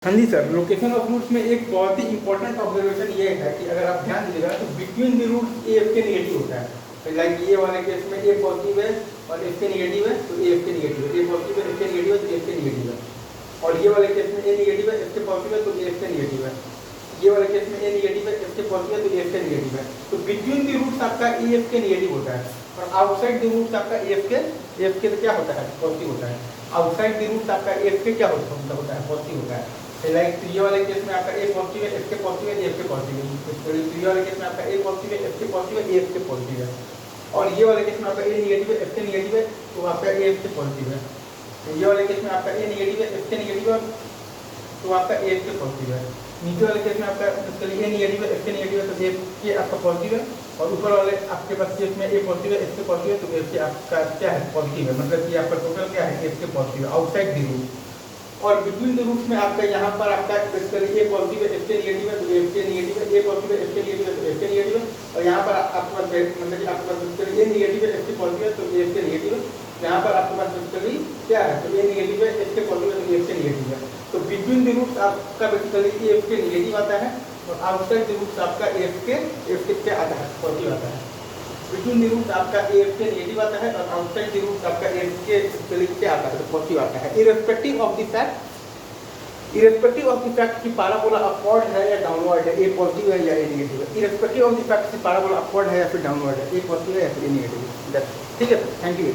हाँ जी sir, location of roots में एक बहुत ही इंपॉर्टेंट ऑब्जर्वेशन ये है कि अगर आप ध्यान दीजिएगा तो between the roots A F के नेगेटिव होता है। लाइक ये वाले केस में ए पॉजिटिव है और एफ के नेगेटिव है तो ए एफ के नेगेटिव है, ए पॉजिटिव है एफ के नेगेटिव है तो एफ के नेगेटिव है। और ये वाले केस में ए नेगेटिव है एफ के पॉजिटिव है तो ए एफ के नेगेटिव है। ये वाले केस में ए नेगेटिव है एफ के पॉजिटिव है तो ए एफ के नेगेटिव है। तो बिटवीन द रूट्स आपका ए एफ के नेगेटिव होता है और आउटसाइड द रूट्स आपका ए एफ के क्या होता है, पॉजिटिव होता है। आउटसाइड द रूट्स आपका ए एफ के क्या होता है, पॉजिटिव होता है। लाइक तो ये वाले केस में आपका ए पॉजिटिव है एफ के पॉजिटिव है एफ के पॉजिटिव है। तो ये वाले केस में आपका ए पॉजिटिव है एफ के पॉजिटिव है एफ के पॉजिटिव है। और ये वाले केस में आपका ए नेगेटिव है एफ के नेगेटिव है तो आपका ए एफ के पॉजिटिव है। तो ये वाले केस में आपका ए नेगेटिव है एफ के नेगेटिव है तो आपका ए एफ के पॉजिटिव है। नीचे वाले केस में आपका ए नेगेटिव है एफ के नेगेटिव है तो एफ के आपका पॉजिटिव है। और ऊपर वाले आपके पास केस में ए पॉजिटिव है एफ के पॉजिटिव है तो एफ के आपका क्या है, पॉजिटिव है। मतलब कि आपका टोटल क्या है, एफ के पॉजिटिव है आउटसाइड द रूट। और बिटवीन द रूट्स में आपका यहाँ पर आपका बेसिकली ए पॉजिटिव है एफ के नेगेटिव है तो एफ के नेगेटिव है, ए पॉजिटिव है एफ के नेगेटिव है तो एफ के नेगेटिव है। और यहाँ पर आपके पास मतलब कि आपके पास बेसिकली ए नेगेटिव है एफ के पॉजिटिव है तो एफ के नेगेटिव है। यहाँ पर आपके पास बेसिकली क्या है, तो ए नेगेटिव है एफ के पॉजिटिव है तो एफ के नेगेटिव है। तो बिटवीन द रूट्स आपका बेसिकली एफ के नेगेटिव आता है और आउटसाइड द रूट्स आपका एफ के क्या आता है, पॉजिटिव आता है। बिटवीन द रूट्स आपका ए एफ के नेगेटिव आता है और आउटसाइड द रूट्स आपका एफ के क्या आता है, पॉजिटिव आता है। इररिस्पेक्टिव ऑफ द फैक्ट कि पैराबोला अपवर्ड है या डाउनवर्ड है, ए पॉजिटिव है या ए नेगेटिव है। इररिस्पेक्टिव ऑफ द फैक्ट कि पैराबोला अपवर्ड है या फिर डाउनवर्ड है, ए पॉजिटिव है या फिर ए नेगेटिव है। ठीक है, थैंक यू।